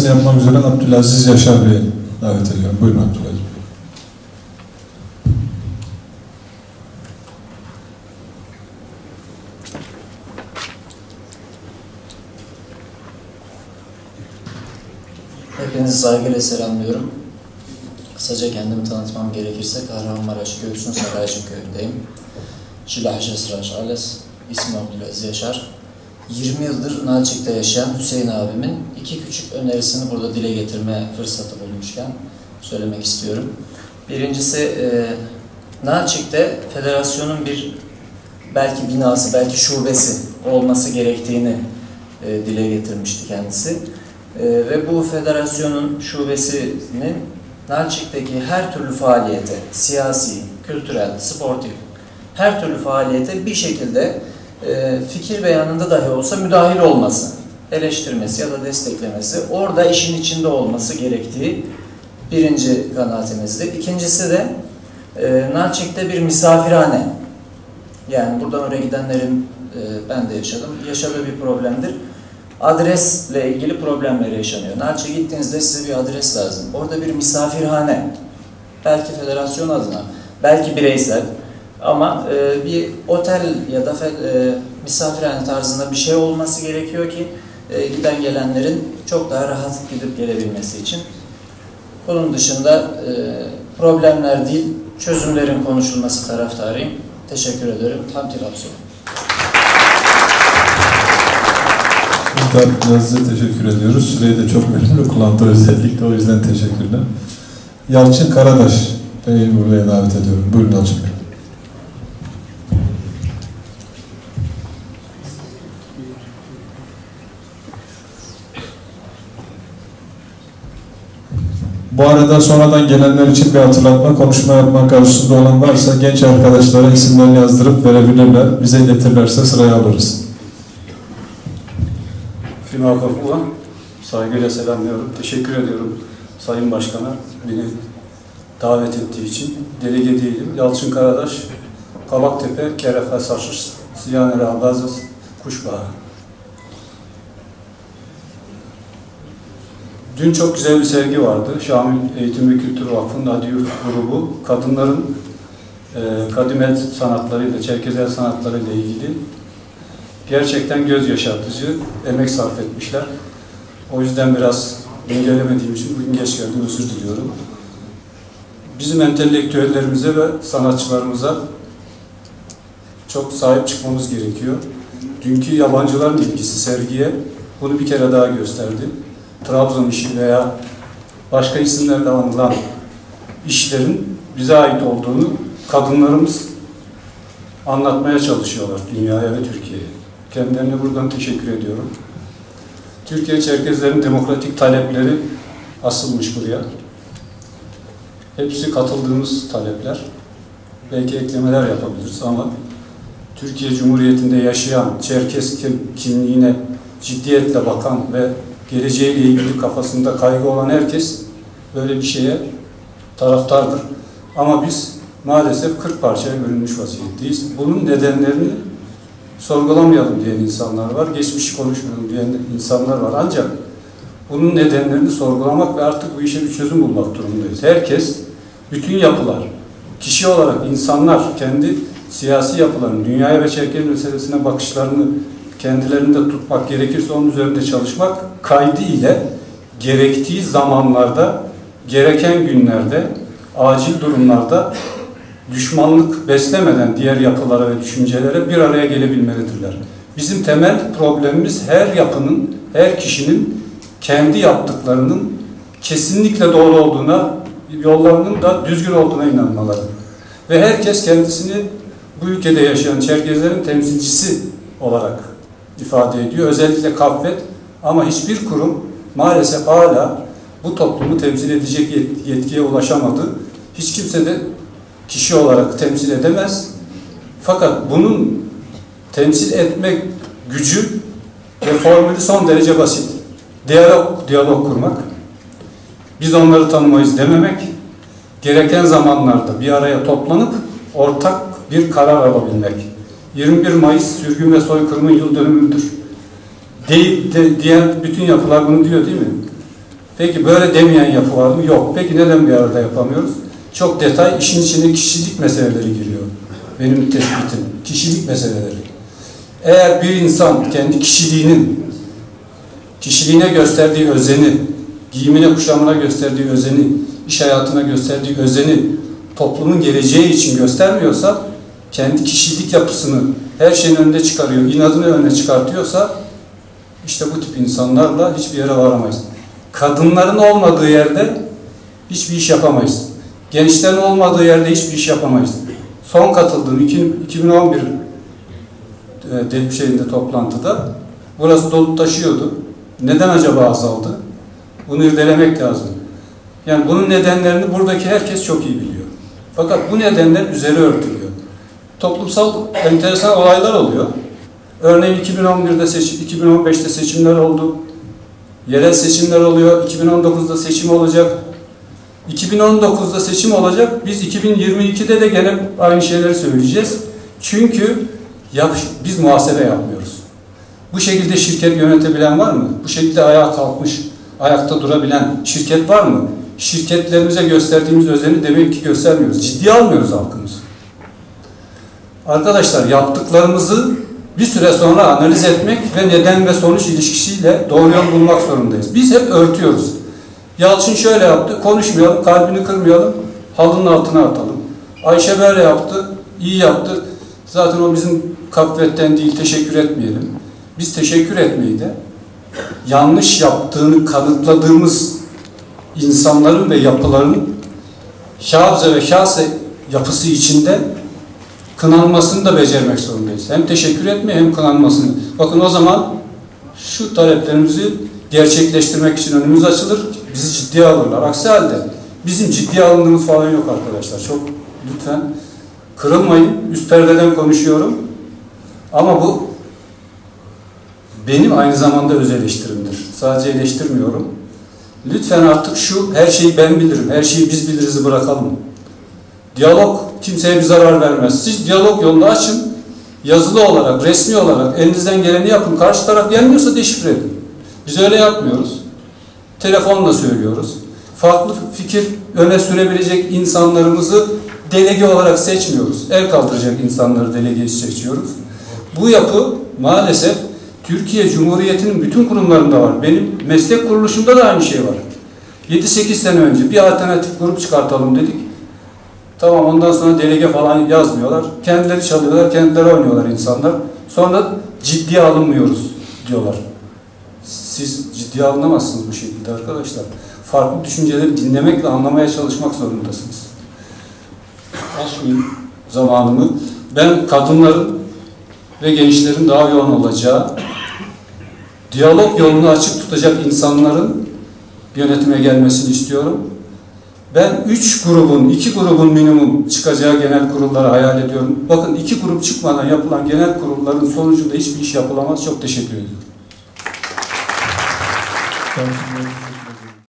yapmak üzere Abdülaziz Yaşar Bey'i davet ediyorum. Buyurun Abdülaziz Bey. Hepinizi saygıyla selamlıyorum. Kısaca kendimi tanıtmam gerekirse Kahramanmaraş Göğsün Saraycı köyündeyim. Şilahşe Sıraç Ales, ismi Abdülaziz Yaşar. 20 yıldır Nalçık'ta yaşayan Hüseyin abimin iki küçük önerisini burada dile getirme fırsatı bulmuşken söylemek istiyorum. Birincisi, Nalçık'ta federasyonun bir belki binası, belki şubesi olması gerektiğini dile getirmişti kendisi. Ve bu federasyonun şubesinin Nalçık'taki her türlü faaliyete, siyasi, kültürel, sportif, her türlü faaliyete bir şekilde fikir beyanında dahi olsa müdahil olması, eleştirmesi ya da desteklemesi, orada işin içinde olması gerektiği birinci kanaatimizdi. İkincisi de Nalçık'ta bir misafirhane. Yani buradan oraya gidenlerin, ben de yaşadım, yaşadığı bir problemdir. Adresle ilgili problemler yaşanıyor. Nalçık'a gittiğinizde size bir adres lazım. Orada bir misafirhane, belki federasyon adına, belki bireysel ama bir otel ya da misafirhane tarzında bir şey olması gerekiyor ki giden gelenlerin çok daha rahat gidip gelebilmesi için. Bunun dışında problemler değil, çözümlerin konuşulması taraftarıyım. Teşekkür ederim. Hamdi Rapsu. Size teşekkür ediyoruz. Süreyi de çok verimli kullandı özellikle. O yüzden teşekkürler. Yalçın Karadaş Bey'i buraya davet ediyorum. Buyurun Yalçın Bey. Bu arada sonradan gelenler için bir hatırlatma, konuşma yapmak arzusunda olan varsa genç arkadaşlara isimlerini yazdırıp verebilirler. Bize iletirlerse sıraya alırız. Firmakafullah, saygıyla selamlıyorum. Teşekkür ediyorum Sayın Başkan'a beni davet ettiği için. Delege değilim. Yalçın Karadaş, Kabaktepe, Kerefe Saçış, Ziyanere Abazız, Kuşbağı. Dün çok güzel bir sergi vardı. Şamil Eğitim ve Kültür Vakfı'nın Adiyuf grubu, kadınların kadim el sanatlarıyla, Çerkez el sanatlarıyla ilgili gerçekten göz yaşartıcı emek sarf etmişler. O yüzden biraz gelemediğim için bugün geç geldim, özür diliyorum. Bizim entelektüellerimize ve sanatçılarımıza çok sahip çıkmamız gerekiyor. Dünkü yabancıların ilgisi sergiye bunu bir kere daha gösterdi. Trabzon işi veya başka isimlerle anılan işlerin bize ait olduğunu kadınlarımız anlatmaya çalışıyorlar dünyaya ve Türkiye'ye. Kendilerine buradan teşekkür ediyorum. Türkiye Çerkezlerin demokratik talepleri asılmış buraya. Hepsi katıldığımız talepler. Belki eklemeler yapabiliriz ama Türkiye Cumhuriyeti'nde yaşayan, Çerkez kimliğine ciddiyetle bakan ve geleceğiyle ilgili kafasında kaygı olan herkes böyle bir şeye taraftardır. Ama biz maalesef 40 parçaya bölünmüş vaziyetteyiz. Bunun nedenlerini sorgulamayalım diyen insanlar var, geçmişi konuşmayalım diyen insanlar var. Ancak bunun nedenlerini sorgulamak ve artık bu işe bir çözüm bulmak durumundayız. Herkes, bütün yapılar, kişi olarak insanlar kendi siyasi yapıların, dünyaya ve Çerkez meselesine bakışlarını kendilerinde tutmak gerekirse onun üzerinde çalışmak kaydı ile gerektiği zamanlarda, gereken günlerde, acil durumlarda düşmanlık beslemeden diğer yapılara ve düşüncelere bir araya gelebilmelidirler. Bizim temel problemimiz her yapının, her kişinin kendi yaptıklarının kesinlikle doğru olduğuna, yollarının da düzgün olduğuna inanmaları. Ve herkes kendisini bu ülkede yaşayan Çerkezlerin temsilcisi olarak ifade ediyor. Özellikle Kaffet, ama hiçbir kurum maalesef hala bu toplumu temsil edecek yetkiye ulaşamadı. Hiç kimse de kişi olarak temsil edemez. Fakat bunun temsil etmek gücü ve formülü son derece basit. Diyalog kurmak. Biz onları tanımayız dememek. Gereken zamanlarda bir araya toplanıp ortak bir karar alabilmek. 21 Mayıs sürgün ve soykırımın yıl dönümüdür diyen bütün yapılar bunu diyor değil mi? Peki böyle demeyen yapı var mı? Yok. Peki neden bir arada yapamıyoruz? Çok detay, işin içine kişilik meseleleri giriyor. Benim tespitim. Kişilik meseleleri. Eğer bir insan kendi kişiliğine gösterdiği özeni, giyimine kuşamına gösterdiği özeni, iş hayatına gösterdiği özeni toplumun geleceği için göstermiyorsa, kendi kişilik yapısını her şeyin önünde çıkarıyor, inadını önüne çıkartıyorsa, işte bu tip insanlarla hiçbir yere varamayız. Kadınların olmadığı yerde hiçbir iş yapamayız. Gençlerin olmadığı yerde hiçbir iş yapamayız. Son katıldığım 2011 toplantıda burası dolup taşıyordu. Neden acaba azaldı? Bunu irdelemek lazım. Yani bunun nedenlerini buradaki herkes çok iyi biliyor. Fakat bu nedenler üzeri örtülüyor. Toplumsal enteresan olaylar oluyor. Örneğin 2015'te seçimler oldu. Yerel seçimler oluyor. 2019'da seçim olacak. 2019'da seçim olacak. Biz 2022'de de gene aynı şeyleri söyleyeceğiz. Çünkü biz muhasebe yapmıyoruz. Bu şekilde şirket yönetebilen var mı? Bu şekilde ayağa kalkmış, ayakta durabilen şirket var mı? Şirketlerimize gösterdiğimiz özeni demek ki göstermiyoruz. Ciddiye almıyoruz halkımızı. Arkadaşlar, yaptıklarımızı bir süre sonra analiz etmek ve neden ve sonuç ilişkisiyle doğru yol bulmak zorundayız. Biz hep örtüyoruz. Yalçın şöyle yaptı, konuşmayalım, kalbini kırmayalım, halının altına atalım. Ayşe böyle yaptı, iyi yaptı. Zaten o bizim kapvetten değil, teşekkür etmeyelim. Biz teşekkür etmeyi de yanlış yaptığını kanıtladığımız insanların ve yapıların şabze ve şase yapısı içinde kınanmasını da becermek zorundayız. Hem teşekkür etmeyi hem kınanmasını. Bakın o zaman şu taleplerimizi gerçekleştirmek için önümüz açılır, bizi ciddiye alırlar. Aksi halde bizim ciddiye alındığımız falan yok arkadaşlar. Çok lütfen kırılmayın. Üst perdeden konuşuyorum. Ama bu benim aynı zamanda öz eleştirimdir. Sadece eleştirmiyorum. Lütfen artık şu her şeyi ben bilirim, her şeyi biz biliriz'i bırakalım. Diyalog kimseye bir zarar vermez. Siz diyalog yolunu açın. Yazılı olarak, resmi olarak elinizden geleni yapın. Karşı taraf gelmiyorsa deşifre edin. Biz öyle yapmıyoruz. Telefonla söylüyoruz. Farklı fikir öne sürebilecek insanlarımızı delege olarak seçmiyoruz. El kaldıracak insanları delege seçiyoruz. Bu yapı maalesef Türkiye Cumhuriyeti'nin bütün kurumlarında var. Benim meslek kuruluşumda da aynı şey var. 7-8 sene önce bir alternatif grup çıkartalım dedik. Tamam, ondan sonra delege falan yazmıyorlar. Kendileri çalıyorlar, kendileri oynuyorlar insanlar. Sonra ciddiye alınmıyoruz diyorlar. Siz ciddiye alınamazsınız bu şekilde arkadaşlar. Farklı düşünceleri dinlemek ve anlamaya çalışmak zorundasınız. Aşmayayım zamanımı. Ben kadınların ve gençlerin daha yoğun olacağı, diyalog yolunu açık tutacak insanların yönetime gelmesini istiyorum. Ben 2 grubun minimum çıkacağı genel kurulları hayal ediyorum. Bakın, 2 grup çıkmadan yapılan genel kurulların sonucunda hiçbir iş yapılamaz. Çok teşekkür ediyorum.